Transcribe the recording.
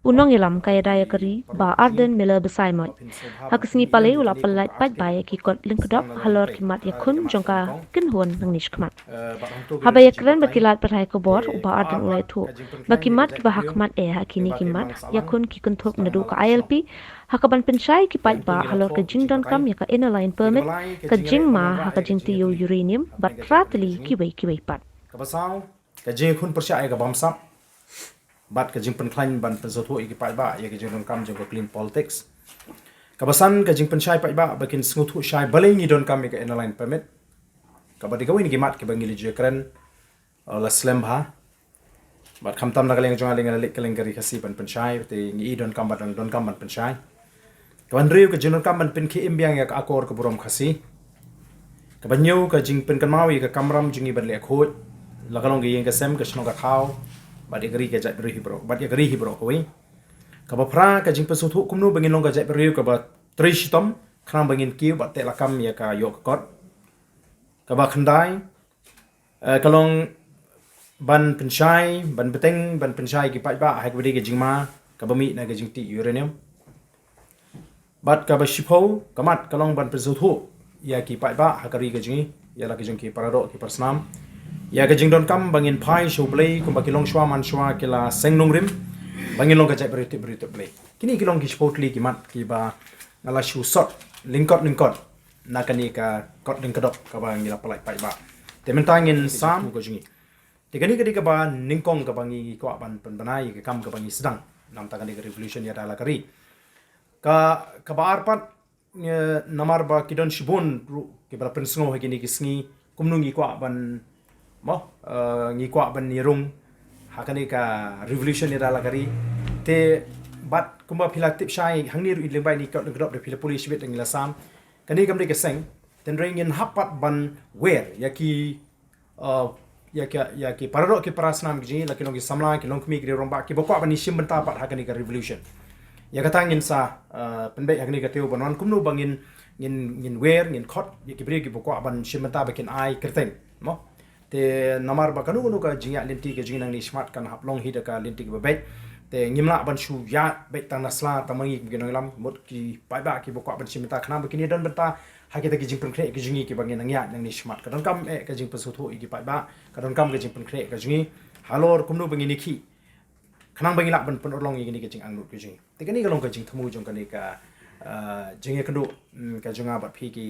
Unong ilam kaya daya kari ba arden mila besaimot. Hakasngi pale ula pelait pat baya ki kot lyngkdop halor kimat yakun jongka kinhuan nang nishkmat. Habaya keren bakilat perhai kobor uba arden ulai tu. Bakimat ki bahakmat hakini kimat yakun ki kuntup nadu ka ILP hakaban pensyai ki pat ba halor ke jingdon kam yaka inner line permit ke jing ma haka jing tiyo uranium bat ratli kiwai pat. Kabasau ka jing khun persyai ka bamsap bat ka jing penklain ban pensotu iki pai ba ya ka jing don kam jing ko clean politics kabasan ka jing pensyai pai ba bakin smutu syai balengi don kam ka inline permit ka ba digawin gi mat ka bangili je kren la slam ha bat khamtam na kaleng jonga lenga lek kaleng gari khasi ban pensyai te ngi don kam ban don kam ban pensyai ka ban riu ka jing don kam ban pen ki imbyang ya ka akor ka burom khasi ka banyo ka jing pen kan mawi ka kamram jingi ban le khot la kalong gi yeng ka sem ka shno ka khau bat igri ka jat beri hibro bat igri hibro ko wi ka ba pra ka jing pesutu kumnu bangin long ka jat beri ka ba trishitom khram bangin kiu bat te lakam ya ka yok kot ka ba khandai ka long ban pensyai ban beteng ban pensyai ki pai ba ha ka beri ka jing ma ka ba mi na ka jing ti uranium bat ka ba shipo ka mat ka long ban pesutu ya ki pai ba ha ka ri ka jing ya la ka jing ki parado ki persnam ya ka jing don kam bangin pai show play kum bakilong shwa man shwa kila sengnong rim bangin long ka jai berite play kini kilong ki spotli ki mat ki ba ngala shu sot lingkot nakani ka kot lingkdop ka ba ngila palai pai ba tementangin sam ko jingi tekani ka ba ningkong ka bangi ko ban banai ka kam ka bangi sedang nam takani ka revolution ya dala kari ka ba arpat namar ba kidon shibun ki ba pensngo hekini ki sngi kumnungi ko ban ngi kwa ban nirung hakani ka revolution ni dala kari te bat kumba phila tip shai hangni ru lengbai ni ka ngdop de phila police bit ngila sam kani gamri ke seng ten ring in hapat ban wer yaki yaki parado ki parasnam gi laki longi samla ki longkmi ki romba ki bokwa ban ni shimbenta pat hakani ka revolution ya katangin sa penbe hakani ka teu banon kumnu bangin ngin wer ngin khot yaki bre ki bokwa ban shimbenta bakin ai kerteng mo te namar ba kanu ka jingya linti ke jingnang ni smart kan haplong hi ka linti ke babet te ngimla ban shu ya bet tang nasla tamangi ke lam mot ki pai ba ki bokwa ban simita khana ba kini don beta ha ke ki jing pen kre ke jingi ki bangin ngya nang ni smart ka don kam ke jing pasu tho i ki pai ba ka don kam ke jing pen kre ka jingi halor kumnu bangin ni ki khanang bangin la ban pen orlong i ni ke jing angnu ke jingi te kani ka long ka jing thamu jong ka ni ka jingi kandu ka jinga ba phi ki